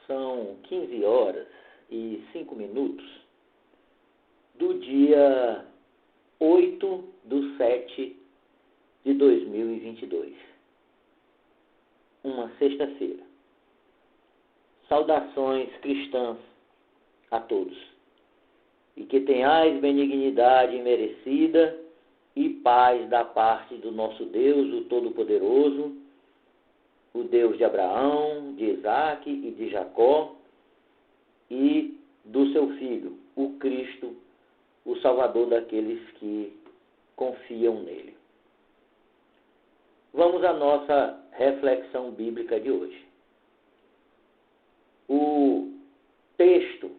São 15 horas e 5 minutos do dia 8/7/2022. Uma sexta-feira. Saudações cristãs a todos. E que tenhais benignidade merecida e paz da parte do nosso Deus, o Todo-Poderoso, o Deus de Abraão, de Isaque e de Jacó, e do seu Filho, o Cristo, o Salvador daqueles que confiam nele. Vamos à nossa reflexão bíblica de hoje. O texto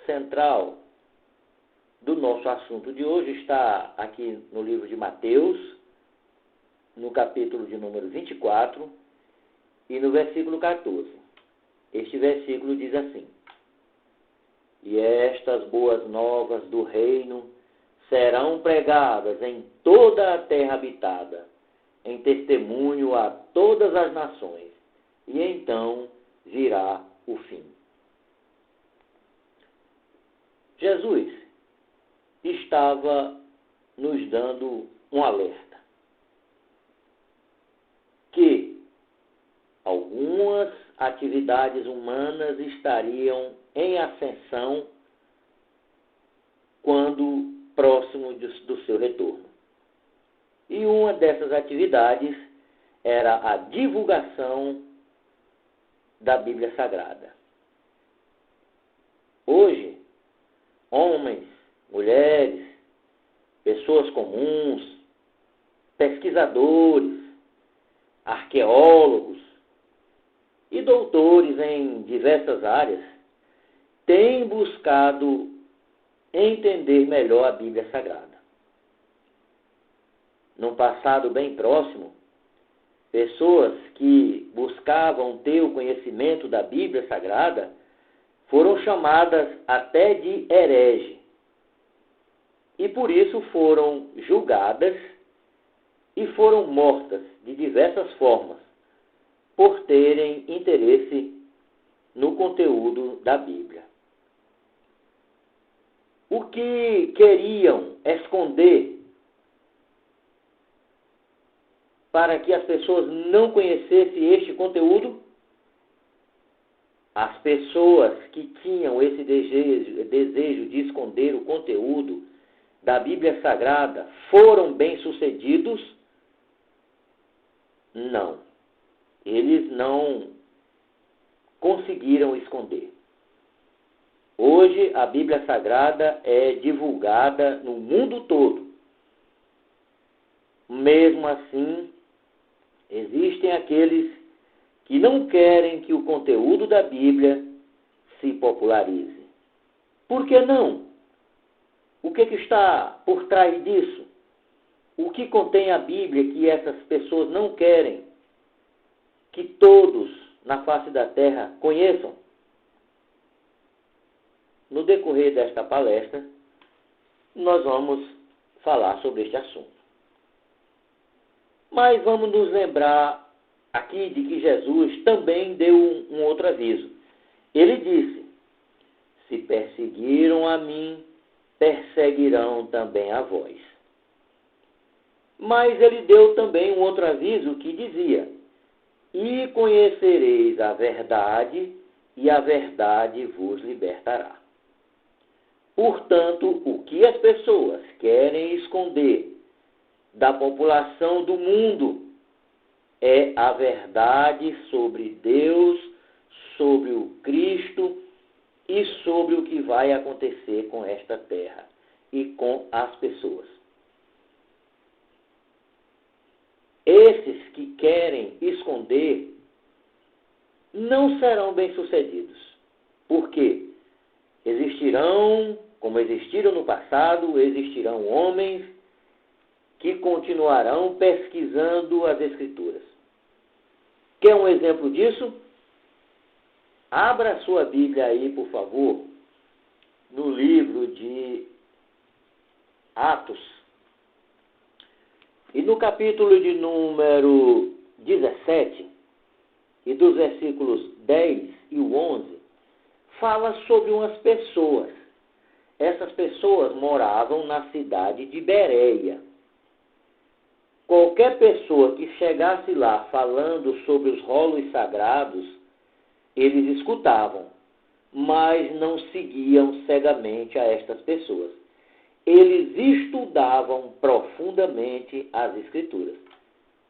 central do nosso assunto de hoje está aqui no livro de Mateus, no capítulo de número 24 e no versículo 14. Este versículo diz assim: E estas boas novas do reino serão pregadas em toda a terra habitada, em testemunho a todas as nações, e então virá o fim. Jesus estava nos dando um alerta que algumas atividades humanas estariam em ascensão quando próximo do seu retorno. E uma dessas atividades era a divulgação da Bíblia Sagrada. Hoje, homens, mulheres, pessoas comuns, pesquisadores, arqueólogos e doutores em diversas áreas têm buscado entender melhor a Bíblia Sagrada. Num passado bem próximo, pessoas que buscavam ter o conhecimento da Bíblia Sagrada foram chamadas até de herege e por isso foram julgadas e foram mortas de diversas formas por terem interesse no conteúdo da Bíblia. O que queriam esconder para que as pessoas não conhecessem este conteúdo? As pessoas que tinham esse desejo de esconder o conteúdo da Bíblia Sagrada foram bem-sucedidos? Não. Eles não conseguiram esconder. Hoje a Bíblia Sagrada é divulgada no mundo todo. Mesmo assim, existem aqueles que não querem que o conteúdo da Bíblia se popularize. Por que não? O que está por trás disso? O que contém a Bíblia que essas pessoas não querem que todos na face da terra conheçam? No decorrer desta palestra, nós vamos falar sobre este assunto. Mas vamos nos lembrar aqui de que Jesus também deu um outro aviso. Ele disse: se perseguiram a mim, perseguirão também a vós. Mas ele deu também um outro aviso que dizia: e conhecereis a verdade, e a verdade vos libertará. Portanto, o que as pessoas querem esconder da população do mundo é a verdade sobre Deus, sobre o Cristo e sobre o que vai acontecer com esta terra e com as pessoas. Esses que querem esconder não serão bem-sucedidos. Por quê? Existirão, como existiram no passado, existirão homens que continuarão pesquisando as Escrituras. Quer um exemplo disso? Abra a sua Bíblia aí, por favor, no livro de Atos. E no capítulo de número 17, e dos versículos 10 fala sobre umas pessoas. Essas pessoas moravam na cidade de Bereia. Qualquer pessoa que chegasse lá falando sobre os rolos sagrados, eles escutavam, mas não seguiam cegamente a estas pessoas. Eles estudavam profundamente as Escrituras.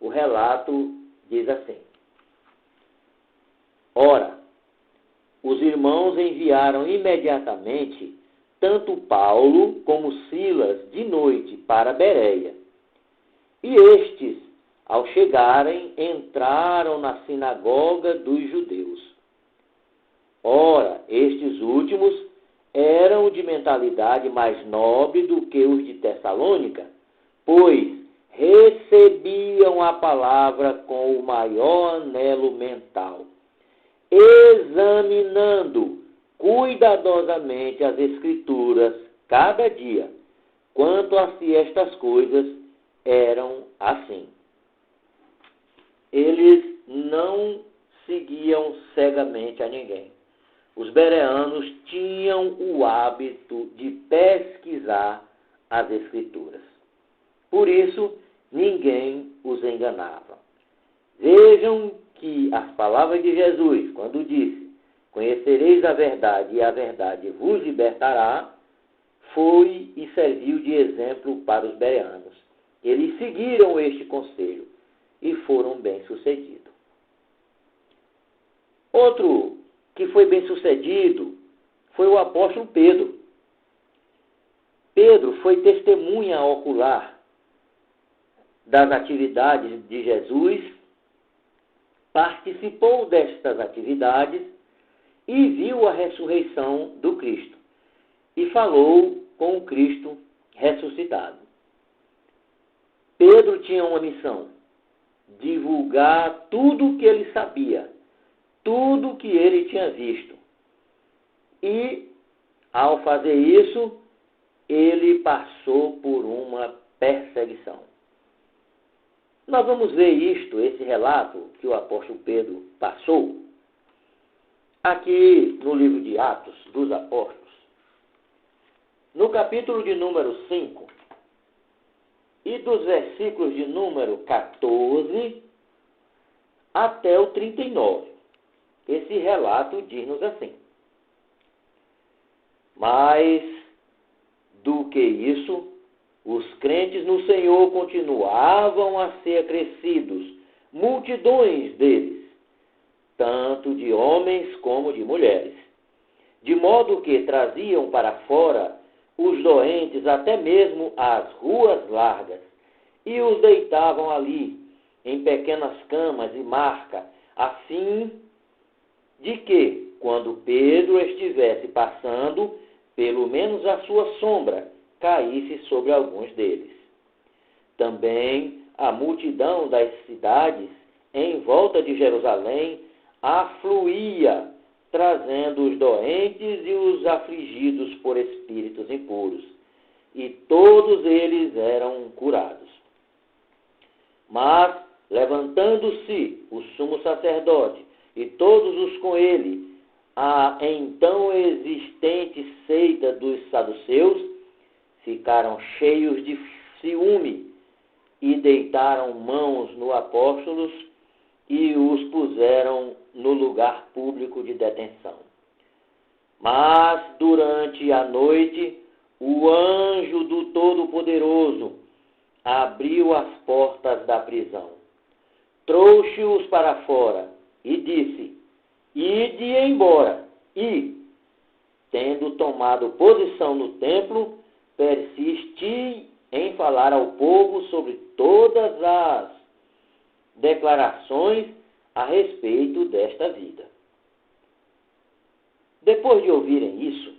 O relato diz assim: ora, os irmãos enviaram imediatamente tanto Paulo como Silas de noite para Bereia. E estes, ao chegarem, entraram na sinagoga dos judeus. Ora, estes últimos eram de mentalidade mais nobre do que os de Tessalônica, pois recebiam a palavra com o maior anelo mental, examinando cuidadosamente as Escrituras cada dia, quanto a se estas coisas eram assim. Eles não seguiam cegamente a ninguém. Os bereanos tinham o hábito de pesquisar as Escrituras. Por isso, ninguém os enganava. Vejam que as palavras de Jesus, quando disse: conhecereis a verdade e a verdade vos libertará, foi e serviu de exemplo para os bereanos. Eles seguiram este conselho e foram bem-sucedidos. Outro que foi bem-sucedido foi o apóstolo Pedro. Pedro foi testemunha ocular das atividades de Jesus, participou destas atividades e viu a ressurreição do Cristo e falou com o Cristo ressuscitado. Pedro tinha uma missão: divulgar tudo o que ele sabia, tudo o que ele tinha visto. E, ao fazer isso, ele passou por uma perseguição. Nós vamos ver esse relato que o apóstolo Pedro passou, aqui no livro de Atos dos Apóstolos, no capítulo de número 5, e dos versículos de número 14 até o 39. Esse relato diz-nos assim: mas, do que isso, os crentes no Senhor continuavam a ser acrescidos, multidões deles, tanto de homens como de mulheres, de modo que traziam para fora os doentes até mesmo às ruas largas, e os deitavam ali, em pequenas camas e marca, a fim de que, quando Pedro estivesse passando, pelo menos a sua sombra caísse sobre alguns deles. Também a multidão das cidades em volta de Jerusalém afluía, trazendo os doentes e os afligidos por espíritos impuros, e todos eles eram curados. Mas, levantando-se o sumo sacerdote e todos os com ele, a então existente seita dos saduceus, ficaram cheios de ciúme e deitaram mãos no apóstolos e os puseram no lugar público de detenção. Mas, durante a noite, o anjo do Todo-Poderoso abriu as portas da prisão, trouxe-os para fora e disse: ide embora. E, tendo tomado posição no templo, persisti em falar ao povo sobre todas as declarações a respeito desta vida. Depois de ouvirem isso,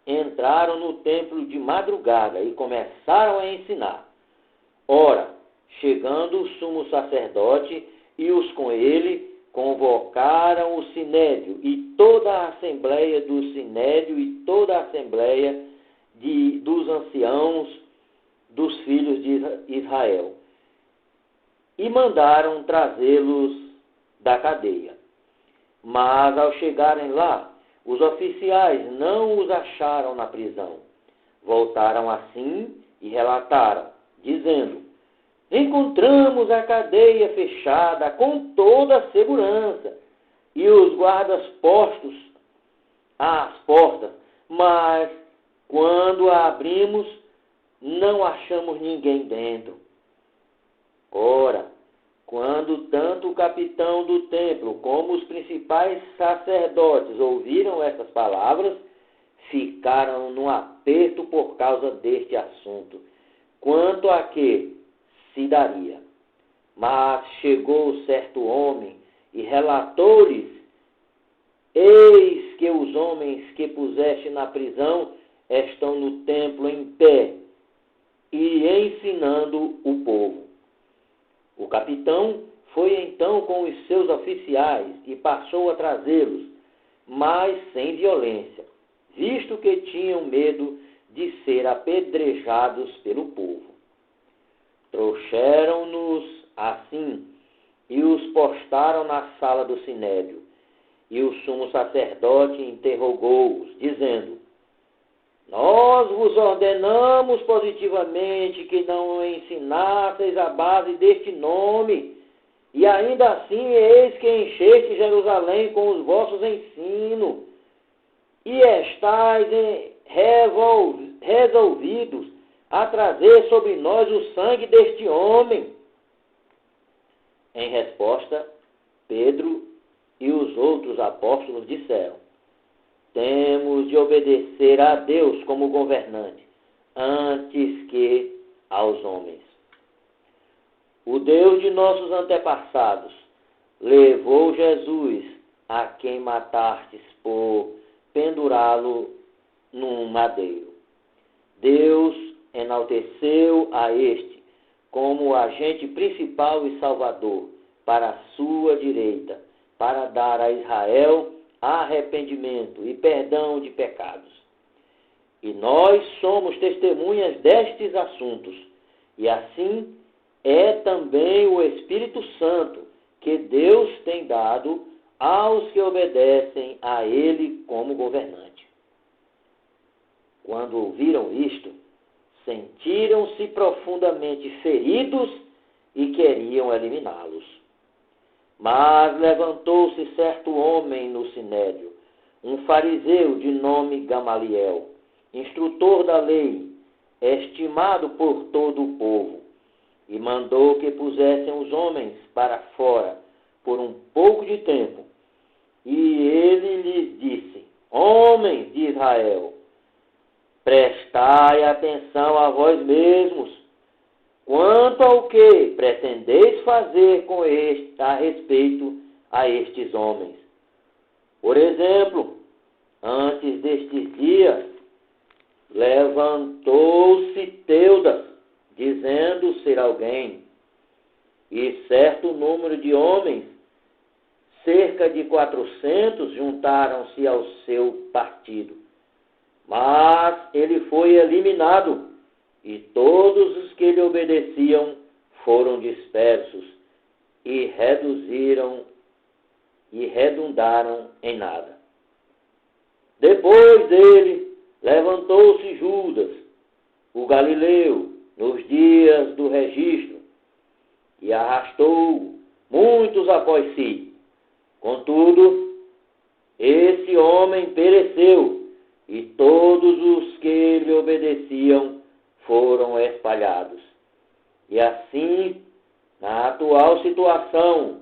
entraram no templo de madrugada e começaram a ensinar. Ora, chegando o sumo sacerdote e os com ele, convocaram o sinédrio e toda a assembleia do sinédrio e toda a assembleia dos anciãos dos filhos de Israel, e mandaram trazê-los da cadeia. Mas, ao chegarem lá, Os oficiais não os acharam na prisão. Voltaram assim e relataram, dizendo: encontramos a cadeia fechada com toda a segurança e os guardas postos às portas, mas quando a abrimos, não achamos ninguém dentro. Ora, quando tanto o capitão do templo como os principais sacerdotes ouviram essas palavras, ficaram num aperto por causa deste assunto, quanto a que se daria. Mas chegou certo homem e relatou-lhes: eis que os homens que puseste na prisão estão no templo em pé e ensinando o povo. O capitão foi então com os seus oficiais e passou a trazê-los, mas sem violência, visto que tinham medo de ser apedrejados pelo povo. Trouxeram-nos assim e os postaram na sala do sinédrio. E o sumo sacerdote interrogou-os, dizendo: nós vos ordenamos positivamente que não ensinasseis a base deste nome, e ainda assim eis que encheste Jerusalém com os vossos ensinos, e estáis resolvidos a trazer sobre nós o sangue deste homem. Em resposta, Pedro e os outros apóstolos disseram: temos de obedecer a Deus como governante, antes que aos homens. O Deus de nossos antepassados levou Jesus, a quem matastes por pendurá-lo num madeiro. Deus enalteceu a este como agente principal e salvador para a sua direita, para dar a Israel arrependimento e perdão de pecados. E nós somos testemunhas destes assuntos, e assim é também o Espírito Santo que Deus tem dado aos que obedecem a Ele como governante. Quando ouviram isto, sentiram-se profundamente feridos e queriam eliminá-los. Mas levantou-se certo homem no sinédrio, um fariseu de nome Gamaliel, instrutor da lei, estimado por todo o povo, e mandou que pusessem os homens para fora por um pouco de tempo. E ele lhes disse: homens de Israel, prestai atenção a vós mesmos, quanto ao que pretendeis fazer com a respeito a estes homens. Por exemplo, antes destes dias, levantou-se Teudas, dizendo ser alguém, e certo número de homens, cerca de 400, juntaram-se ao seu partido. Mas ele foi eliminado, e todos os que lhe obedeciam foram dispersos e redundaram em nada. Depois dele, levantou-se Judas, o galileu, nos dias do registro, e arrastou muitos após si. Contudo, esse homem pereceu, e todos os que lhe obedeciam foram espalhados. E assim, na atual situação,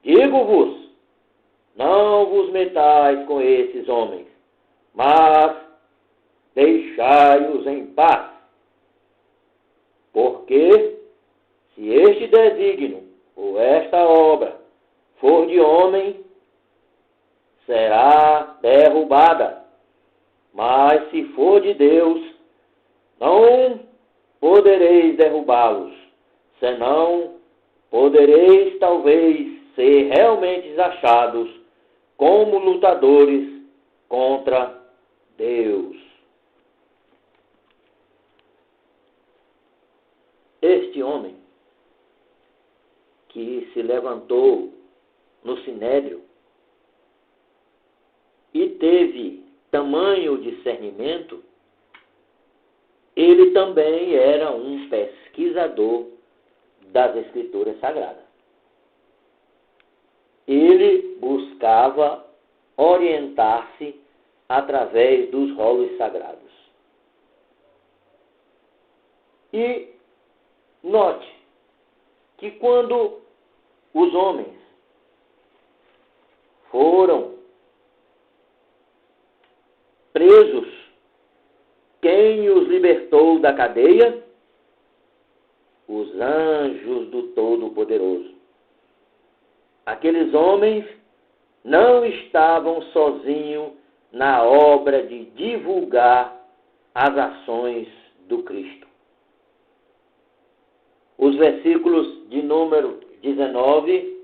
digo-vos, não vos metais com esses homens, mas deixai-os em paz. Porque, se este desígnio ou esta obra for de homem, será derrubada. Mas se for de Deus, não podereis derrubá-los, senão podereis talvez ser realmente achados como lutadores contra Deus. Este homem que se levantou no sinédrio e teve tamanho discernimento, ele também era um pesquisador das Escrituras Sagradas. Ele buscava orientar-se através dos rolos sagrados. E note que quando os homens foram presos, quem os libertou da cadeia? Os anjos do Todo-Poderoso. Aqueles homens não estavam sozinhos na obra de divulgar as ações do Cristo. Os versículos de número 19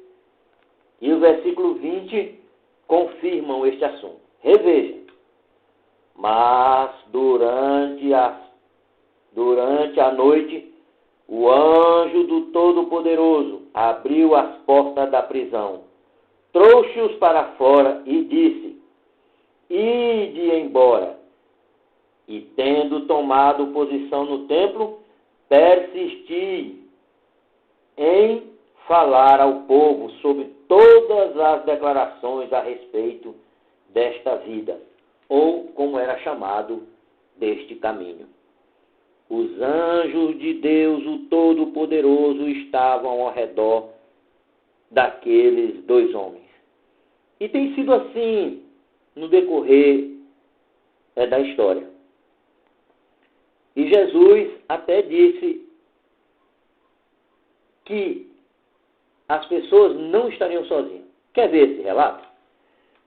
e o versículo 20 confirmam este assunto. Reveja. Mas durante a noite, o anjo do Todo-Poderoso abriu as portas da prisão, trouxe-os para fora e disse: Ide embora. E tendo tomado posição no templo, persisti em falar ao povo sobre todas as declarações a respeito desta vida, ou como era chamado, deste caminho. Os anjos de Deus, o Todo-Poderoso, estavam ao redor daqueles dois homens. E tem sido assim no decorrer da história. E Jesus até disse que as pessoas não estariam sozinhas. Quer ver esse relato?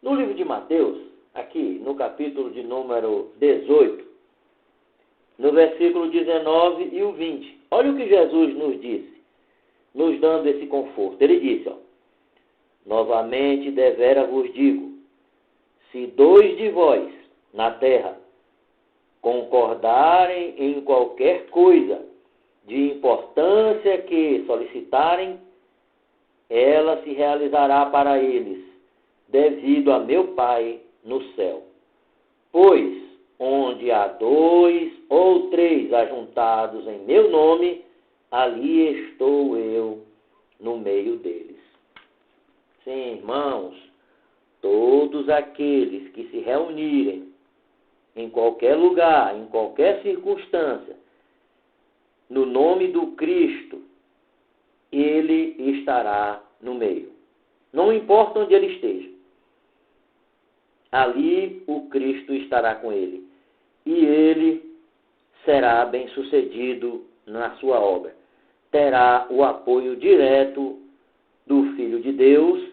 No livro de Mateus, aqui no capítulo de número 18, no versículo 19 e o 20. Olha o que Jesus nos disse, nos dando esse conforto. Ele disse, novamente devera vos digo, se dois de vós na terra concordarem em qualquer coisa de importância que solicitarem, ela se realizará para eles, devido a meu Pai no céu. Pois, onde há 2 ou 3 ajuntados em meu nome, ali estou eu no meio deles. Sim, irmãos, todos aqueles que se reunirem em qualquer lugar, em qualquer circunstância, no nome do Cristo, ele estará no meio. Não importa onde ele esteja. Ali o Cristo estará com ele. E ele será bem-sucedido na sua obra. Terá o apoio direto do Filho de Deus,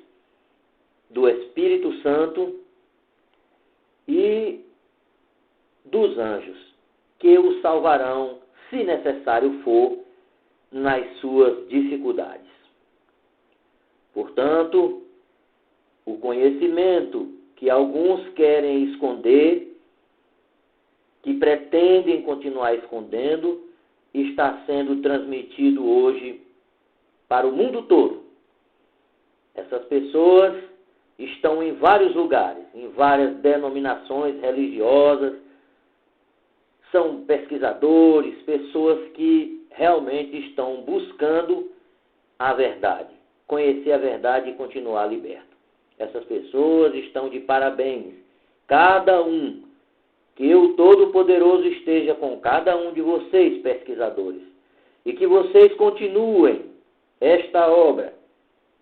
do Espírito Santo e dos anjos, que o salvarão, se necessário for, nas suas dificuldades. Portanto, o conhecimento que alguns querem esconder, que pretendem continuar escondendo, está sendo transmitido hoje para o mundo todo. Essas pessoas estão em vários lugares, em várias denominações religiosas, são pesquisadores, pessoas que realmente estão buscando a verdade, conhecer a verdade e continuar liberto. Essas pessoas estão de parabéns. Cada um, que o Todo-Poderoso esteja com cada um de vocês, pesquisadores, e que vocês continuem esta obra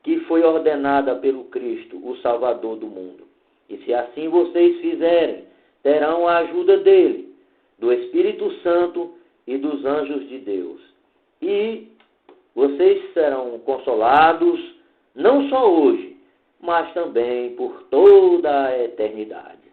que foi ordenada pelo Cristo, o Salvador do mundo. E se assim vocês fizerem, terão a ajuda dele, do Espírito Santo e dos anjos de Deus. E vocês serão consolados, não só hoje, mas também por toda a eternidade.